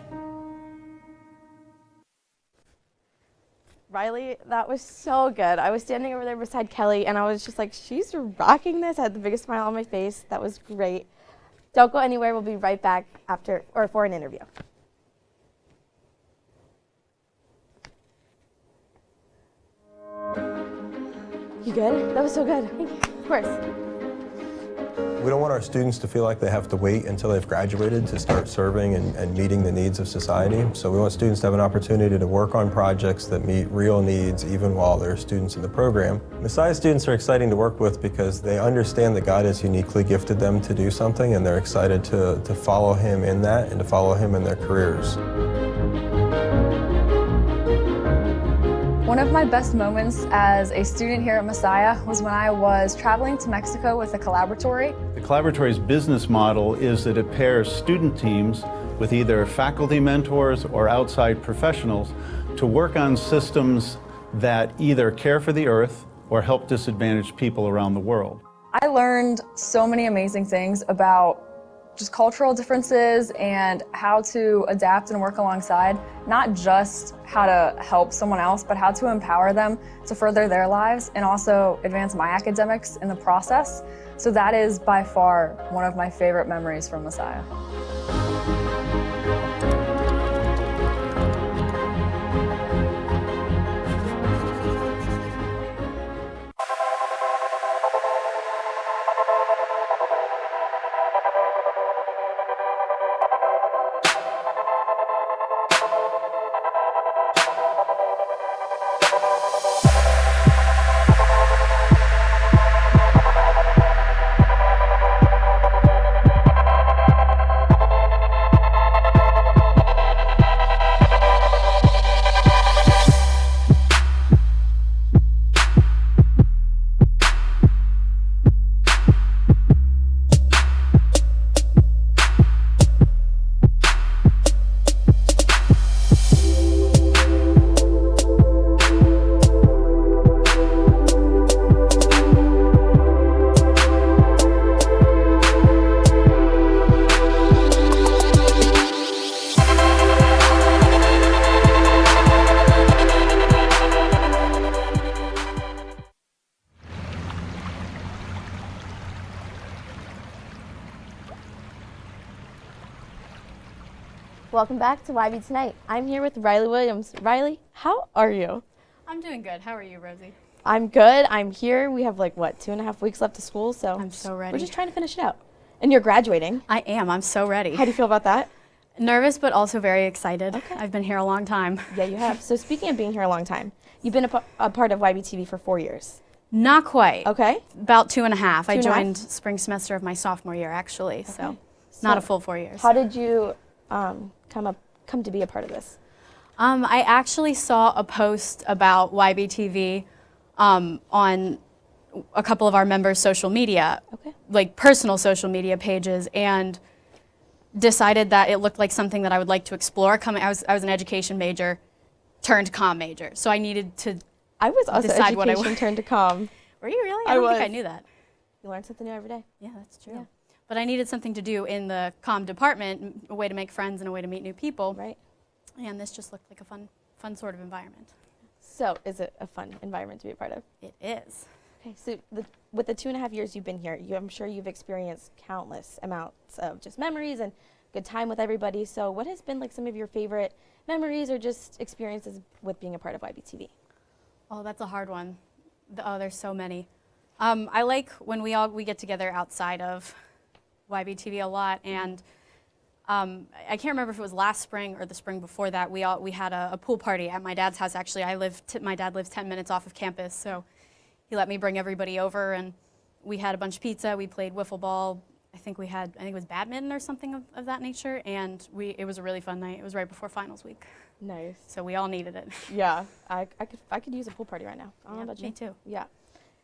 Riley, that was so good. I was standing over there beside Kelly, and I was just like, she's rocking this. I had the biggest smile on my face. That was great. Don't go anywhere. We'll be right back after or for an interview. You good? That was so good. Thank you. Of course. We don't want our students to feel like they have to wait until they've graduated to start serving and meeting the needs of society. So we want students to have an opportunity to work on projects that meet real needs even while they're students in the program. Messiah students are exciting to work with because they understand that God has uniquely gifted them to do something, and they're excited to follow Him in that and to follow Him in their careers. One of my best moments as a student here at Messiah was when I was traveling to Mexico with a collaboratory. The collaboratory's business model is that it pairs student teams with either faculty mentors or outside professionals to work on systems that either care for the earth or help disadvantaged people around the world. I learned so many amazing things about just cultural differences and how to adapt and work alongside, not just how to help someone else, but how to empower them to further their lives and also advance my academics in the process. So that is by far one of my favorite memories from Messiah. Welcome back to YB Tonight. I'm here with Riley Williams. Riley, how are you? I'm doing good. How are you, Rosie? I'm good. I'm here. We have like, what, 2.5 weeks left of school, so I'm so ready. we're just trying to finish it out. And you're graduating. I am. I'm so ready. How do you feel about that? Nervous, but also very excited. Okay. I've been here a long time. Yeah, you have. So speaking of being here a long time, you've been a part of YBTV for 4 years. Not quite. Okay. About 2.5. I 2.5? joined spring semester of my sophomore year, actually, so not a full 4 years. How did you come to be a part of this? I actually saw a post about YBTV on a couple of our members' social media, like personal social media pages, and decided that it looked like something that I would like to explore. I was an education major turned comm major, so I needed to I was also decide what I education turned to comm. Were you really? I don't think I knew that. You learn something new every day. Yeah, that's true. Yeah. But I needed something to do in the comm department, a way to make friends and a way to meet new people. Right. And this just looked like a fun sort of environment. So is it a fun environment to be a part of? It is. Okay, so with the 2.5 years you've been here, I'm sure you've experienced countless amounts of just memories and good time with everybody. So what has been like some of your favorite memories or just experiences with being a part of YBTV? Oh, that's a hard one. There's so many. I like when we get together outside of YBTV a lot, and I can't remember if it was last spring or the spring before that. We had a pool party at my dad's house. Actually, my dad lives 10 minutes off of campus, so he let me bring everybody over, and we had a bunch of pizza. We played wiffle ball. I think it was badminton or something of that nature, and it was a really fun night. It was right before finals week. Nice. So we all needed it. Yeah, I could use a pool party right now. I don't know about you. Me too. Yeah.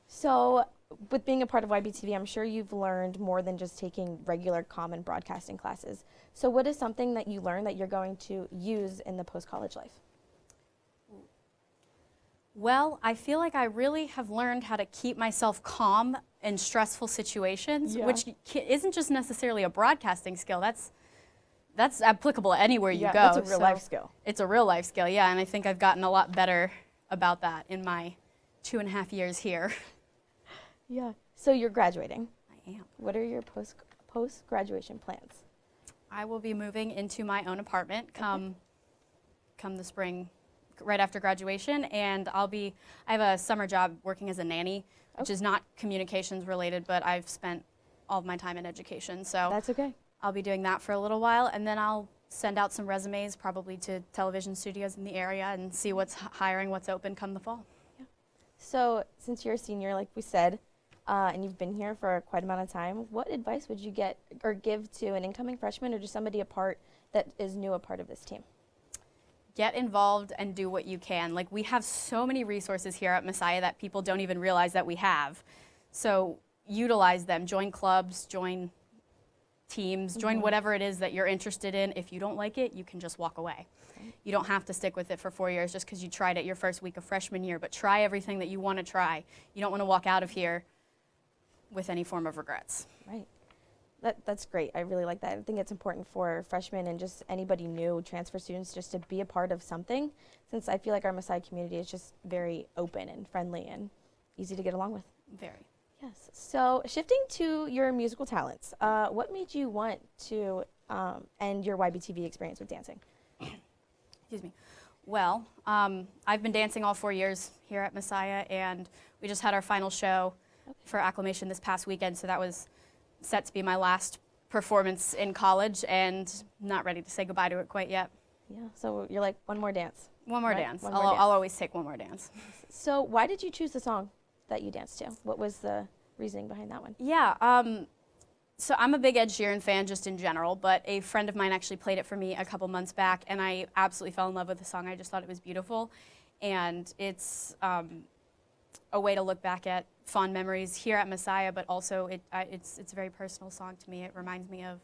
So with being a part of YBTV, I'm sure you've learned more than just taking regular common broadcasting classes. So what is something that you learned that you're going to use in the post-college life? Well, I feel like I really have learned how to keep myself calm in stressful situations, which isn't just necessarily a broadcasting skill. That's applicable anywhere you go. That's a real life skill. It's a real life skill, yeah, and I think I've gotten a lot better about that in my 2.5 years here. Yeah. So you're graduating. I am. What are your post-graduation plans? I will be moving into my own apartment come the spring, right after graduation, and I have a summer job working as a nanny, which is not communications related, but I've spent all of my time in education, so that's okay. I'll be doing that for a little while, and then I'll send out some resumes probably to television studios in the area and see what's hiring, what's open come the fall. Yeah. So since you're a senior, like we said, and you've been here for quite a amount of time, what advice would you get or give to an incoming freshman or just somebody that is new a part of this team? Get involved and do what you can. Like, we have so many resources here at Messiah that people don't even realize that we have. So utilize them. Join clubs, join teams, join whatever it is that you're interested in. If you don't like it, you can just walk away. You don't have to stick with it for 4 years just because you tried it your first week of freshman year, but try everything that you want to try. You don't want to walk out of here with any form of regrets. Right. That's great. I really like that. I think it's important for freshmen and just anybody new, transfer students, just to be a part of something, since I feel like our Messiah community is just very open and friendly and easy to get along with. Very. Yes. So shifting to your musical talents, what made you want to end your YBTV experience with dancing? Excuse me. Well, I've been dancing all 4 years here at Messiah, and we just had our final show for acclimation this past weekend, so that was set to be my last performance in college, and not ready to say goodbye to it quite yet. Yeah, so you're like, one more dance. One more dance. I'll always take one more dance. So why did you choose the song that you danced to? What was the reasoning behind that one? Yeah, so I'm a big Ed Sheeran fan just in general, but a friend of mine actually played it for me a couple months back, and I absolutely fell in love with the song. I just thought it was beautiful, and it's a way to look back at fond memories here at Messiah, but also it's a very personal song to me. It reminds me of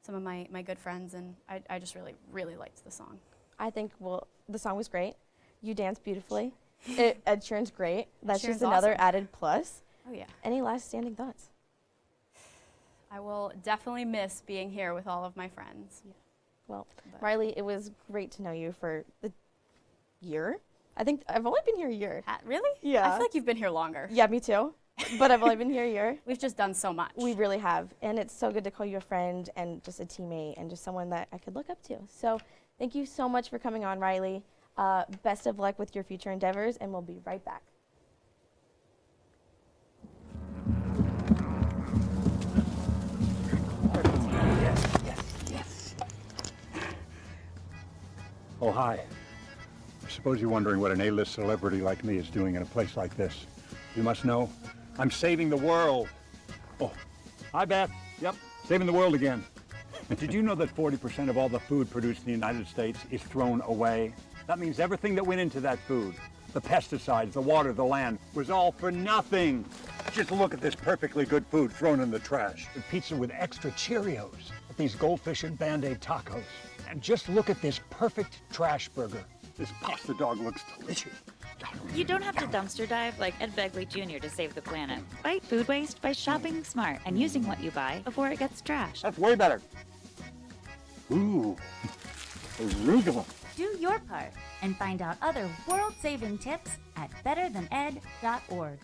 some of my good friends, and I just really, really liked the song. I think, well, the song was great. You danced beautifully. Ed Sheeran's great. That's just another added plus. Oh, yeah. Any last standing thoughts? I will definitely miss being here with all of my friends. Yeah. Well, Riley, it was great to know you for the year. I think I've only been here a year. Really? Yeah. I feel like you've been here longer. Yeah, me too. but I've only been here a year. We've just done so much. We really have. And it's so good to call you a friend and just a teammate and just someone that I could look up to. So thank you so much for coming on, Riley. Best of luck with your future endeavors, and we'll be right back. Yes. Oh, hi. I suppose you're wondering what an A-list celebrity like me is doing in a place like this. You must know, I'm saving the world. Oh, hi, Beth. Yep, saving the world again. Did you know that 40% of all the food produced in the United States is thrown away? That means everything that went into that food, the pesticides, the water, the land, was all for nothing. Just look at this perfectly good food thrown in the trash. The pizza with extra Cheerios, these goldfish and Band-Aid tacos. And just look at this perfect trash burger. This pasta dog looks delicious. You don't have to dumpster dive like Ed Begley Jr. to save the planet. Fight food waste by shopping smart and using what you buy before it gets trashed. That's way better. Ooh, arugula. Do your part and find out other world-saving tips at betterthaned.org.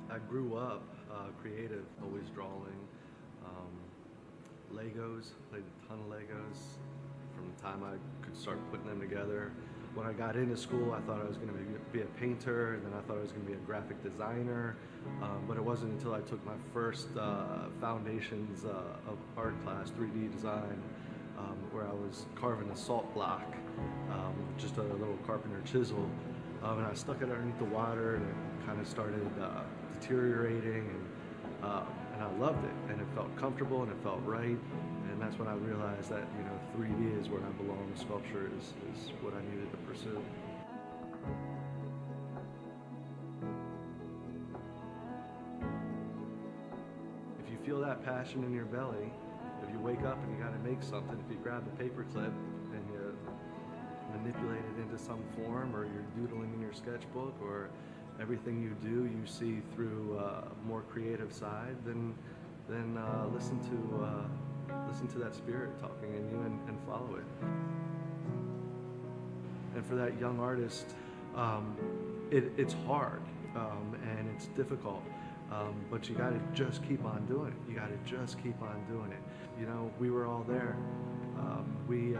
I grew up creative, always drawing. Legos, played a ton of Legos from the time I could start putting them together. When I got into school, I thought I was going to be a painter, and then I thought I was going to be a graphic designer, but it wasn't until I took my first foundations of art class, 3D design, where I was carving a salt block, just a little carpenter chisel, and I stuck it underneath the water, and it kind of started deteriorating, and I loved it, and it felt comfortable, and it felt right, and that's when I realized that 3D is where I belong. Sculpture is what I needed to pursue. If you feel that passion in your belly, if you wake up and you got to make something, if you grab the paper clip and you manipulate it into some form, or you're doodling in your sketchbook, or everything you do you see through a more creative side, then listen to that spirit talking in you and follow it. And for that young artist, it's hard and it's difficult, but you got to just keep on doing it. You got to just keep on doing it. We were all there. We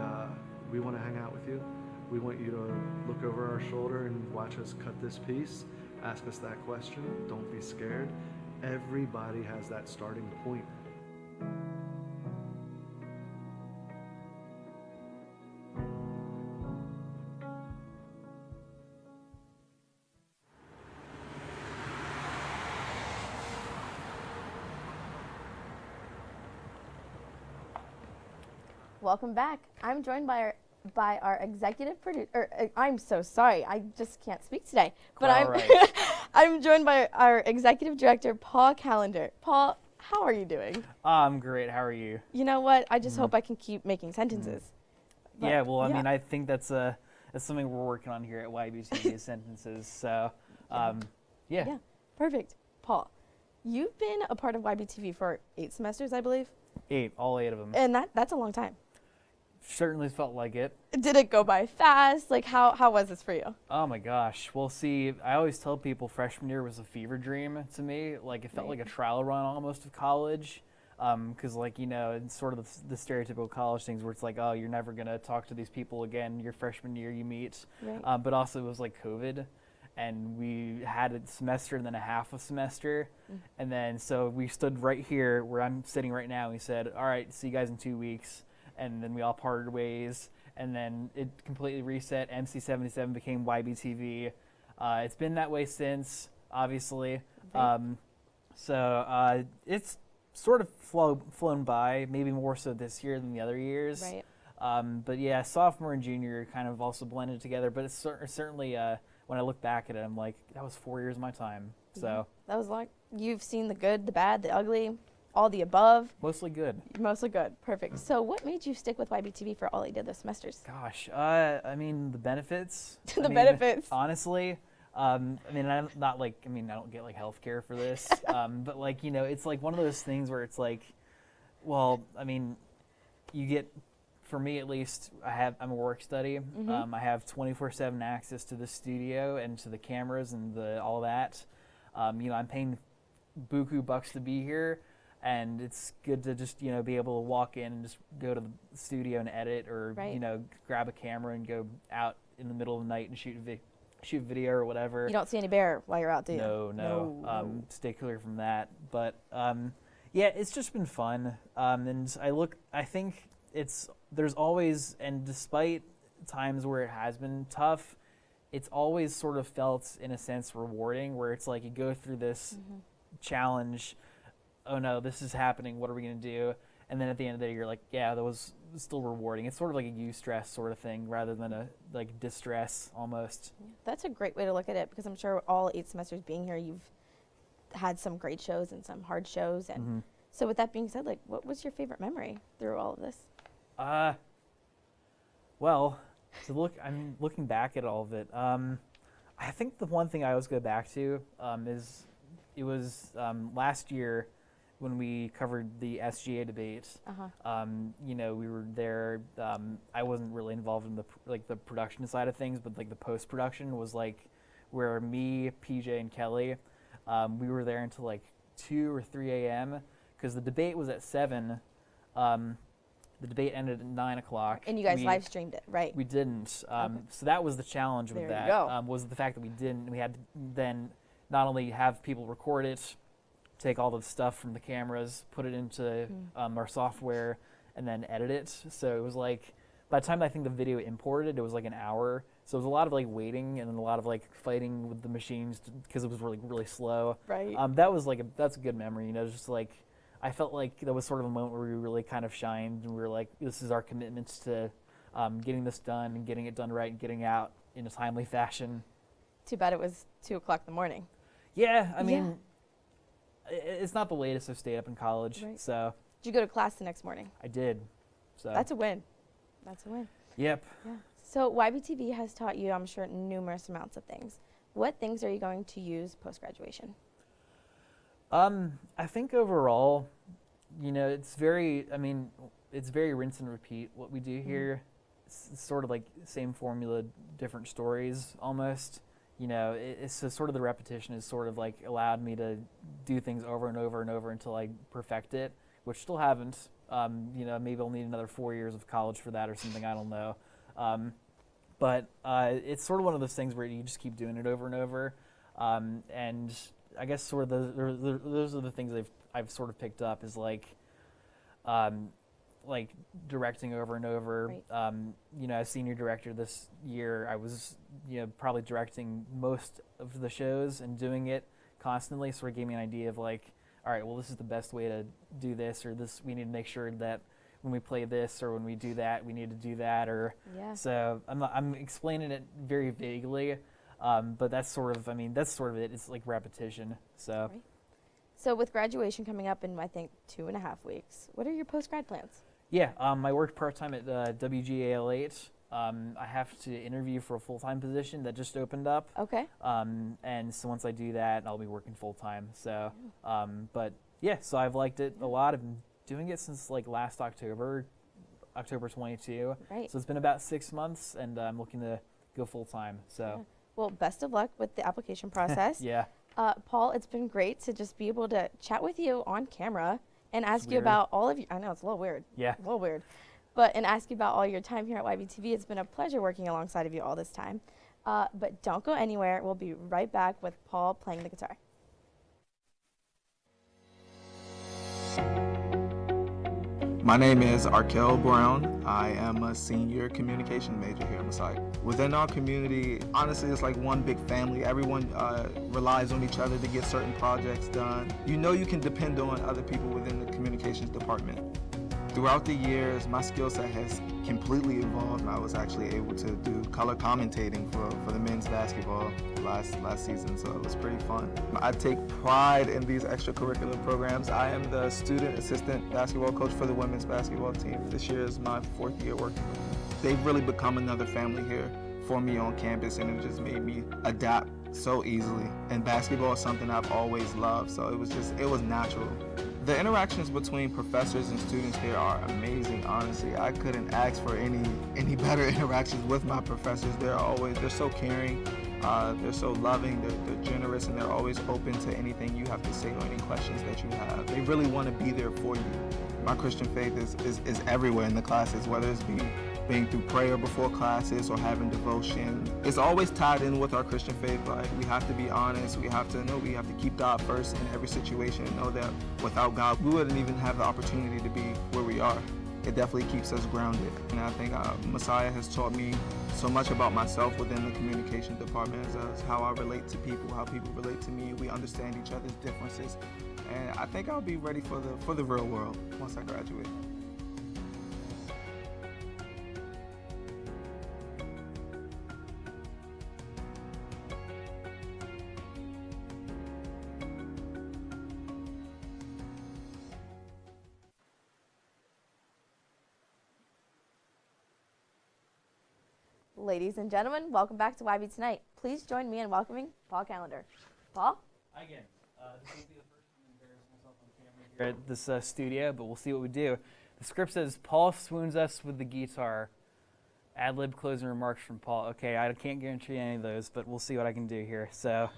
want to hang out with you. We want you to look over our shoulder and watch us cut this piece. Ask us that question. Don't be scared. Everybody has that starting point. Welcome back. I'm joined by our executive producer. I'm so sorry, I just can't speak today. But I'm joined by our executive director, Paul Callendar. Paul, how are you doing? I'm great. How are you? You know what? I just hope I can keep making sentences. But, yeah. Well, I mean, I think that's something we're working on here at YBTV sentences. So, yeah. Yeah. Perfect. Paul, you've been a part of YBTV for 8 semesters, I believe. 8, all 8 of them. And that's a long time. Certainly felt like it. Did it go by fast? Like, how was this for you? Oh my gosh. Well, see, I always tell people freshman year was a fever dream to me. Like, it felt like a trial run almost of college. Because, like, it's sort of the stereotypical college things where it's like, oh, you're never going to talk to these people again your freshman year you meet. Right. But also it was like COVID. And we had a semester and then a half a semester. And then so we stood right here where I'm sitting right now. And we said, all right, see you guys in 2 weeks. And then we all parted ways, and then it completely reset. MC77 became YBTV. It's been that way since, obviously. So it's sort of flown by, maybe more so this year than the other years. Right. But yeah, sophomore and junior kind of also blended together. But it's certainly, when I look back at it, I'm like, that was 4 years of my time. So that was like, you've seen the good, the bad, the ugly. All the above. Mostly good. Mostly good. Perfect. So what made you stick with YBTV for all 8 of those semesters? Gosh, I mean, the benefits. Benefits. Honestly, I mean, I'm not like, I mean, I don't get like health care for this, but like, you know, it's like one of those things where it's like, well, I mean, you get, for me at least, I'm a work study. I have 24/7 access to the studio and to the cameras and all that. You know, I'm paying buku bucks to be here, and it's good to just, you know, be able to walk in and just go to the studio and edit, or you know, grab a camera and go out in the middle of the night and shoot video or whatever. You don't see any bear while you're out, do you? No. Stay clear from that. But yeah, it's just been fun. And I think there's always, and despite times where it has been tough, it's always sort of felt in a sense rewarding, where it's like you go through this challenge, oh no, this is happening, what are we going to do? And then at the end of the day, you're like, yeah, that was still rewarding. It's sort of like a eustress sort of thing rather than a like distress almost. That's a great way to look at it, because I'm sure all 8 semesters being here, you've had some great shows and some hard shows. And so with that being said, like, what was your favorite memory through all of this? Well, looking back at all of it, I think the one thing I always go back to is it was last year when we covered the SGA debate. You know, we were there. I wasn't really involved in the production side of things, but like the post production was like where me, PJ, and Kelly, we were there until like 2 or 3 a.m. because the debate was at 7. The debate ended at 9 o'clock. And you guys live streamed it, right? We didn't. So that was the challenge with that. Was the fact that we didn't. We had to then not only have people record it, take all the stuff from the cameras, put it into our software, and then edit it. So it was like, by the time I think the video imported, it was like an hour. So it was a lot of like waiting and then a lot of like fighting with the machines because it was really, really slow. Right. That's a good memory. You know, just like, I felt like that was sort of a moment where we really kind of shined, and we were like, this is our commitment to getting this done and getting it done right and getting out in a timely fashion. Too bad it was 2 o'clock in the morning. Yeah, I mean, it's not the latest I've stayed up in college. Right. So. Did you go to class the next morning? I did. So. That's a win. That's a win. Yep. Yeah. So YBTV has taught you, I'm sure, numerous amounts of things. What things are you going to use post-graduation? I think overall, you know, it's very rinse and repeat what we do here. It's sort of like same formula, different stories almost. You know, it's just sort of the repetition has sort of like allowed me to do things over and over and over until I perfect it, which still haven't. You know, maybe I'll need another 4 years of college for that or something, I don't know. But it's sort of one of those things where you just keep doing it over and over. And I guess sort of those are the things I've sort of picked up is like directing over and over. Right. You know, as senior director this year, I was, you know, probably directing most of the shows and doing it constantly. Sort of gave me an idea of like, all right, well, this is the best way to do this, or this, we need to make sure that when we play this or when we do that, we need to do that, or so I'm explaining it very vaguely. But that's sort of it. It's like repetition. So. Right. So with graduation coming up in, I think, 2.5 weeks, what are your post-grad plans? Yeah, I work part-time at WGAL 8. I have to interview for a full-time position that just opened up. Okay. And so once I do that, I'll be working full-time. So, but yeah, so I've liked it a lot. I've been doing it since like last October 22. Right. So it's been about 6 months, and I'm looking to go full-time. So. Yeah. Well, best of luck with the application process. Yeah. Paul, it's been great to just be able to chat with you on camera and ask you about all of your, I know it's a little weird. Yeah. A little weird. And ask you about all your time here at YBTV. It's been a pleasure working alongside of you all this time. But don't go anywhere. We'll be right back with Paul playing the guitar. My name is Arkel Brown. I am a senior communication major here at Messiah. Within our community, honestly, it's like one big family. Everyone relies on each other to get certain projects done. You know you can depend on other people within the communications department. Throughout the years, my skill set has completely evolved, and I was actually able to do color commentating for the men's basketball last season, so it was pretty fun. I take pride in these extracurricular programs. I am the student assistant basketball coach for the women's basketball team. This year is my 4th year working with them. They've really become another family here for me on campus, and it just made me adapt so easily. And basketball is something I've always loved, so it was natural. The interactions between professors and students here are amazing, honestly. I couldn't ask for any better interactions with my professors. They're so caring, they're so loving, they're generous, and they're always open to anything you have to say or any questions that you have. They really want to be there for you. My Christian faith is everywhere in the classes, whether it's being through prayer before classes or having devotion. It's always tied in with our Christian faith. Like, we have to be honest. We have to know we have to keep God first in every situation and know that without God, we wouldn't even have the opportunity to be where we are. It definitely keeps us grounded. And I think Messiah has taught me so much about myself within the communication department, as how I relate to people, how people relate to me. We understand each other's differences. And I think I'll be ready for the real world once I graduate. Ladies and gentlemen, welcome back to YB Tonight. Please join me in welcoming Paul Callendar. Paul? Again, this will be the first time I'm embarrassing myself on camera here at this studio, but we'll see what we do. The script says, Paul swoons us with the guitar. Ad-lib closing remarks from Paul. Okay, I can't guarantee any of those, but we'll see what I can do here. So.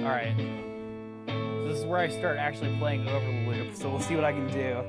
Alright, so this is where I start actually playing over the loop, so we'll see what I can do.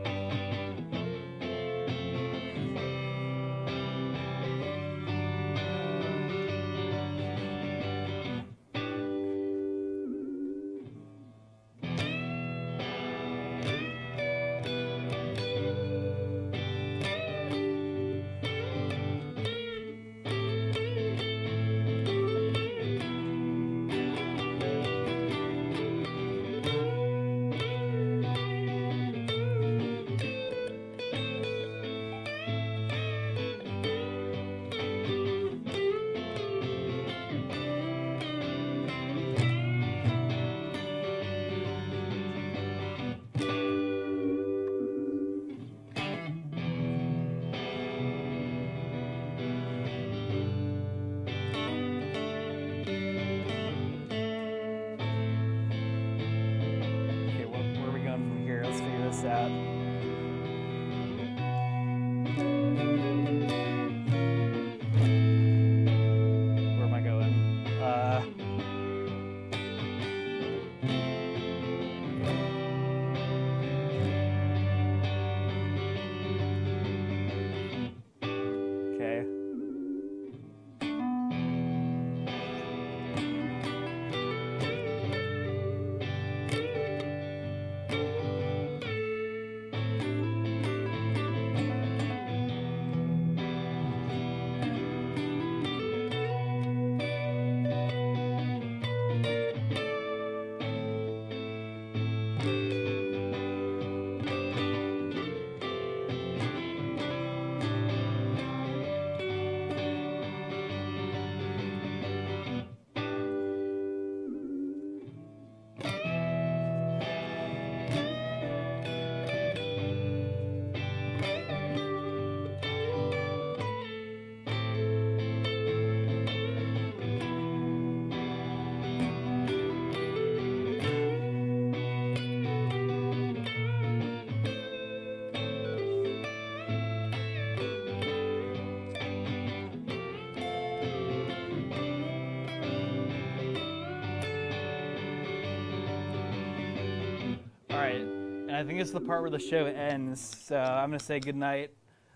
I think it's the part where the show ends, so I'm going to say goodnight.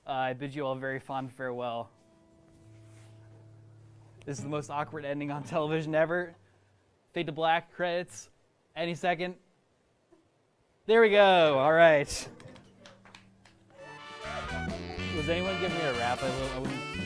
I bid you all a very fond farewell. This is the most awkward ending on television ever. Fade to black, credits, any second. There we go, all right. Was anyone giving me a rap? I wouldn't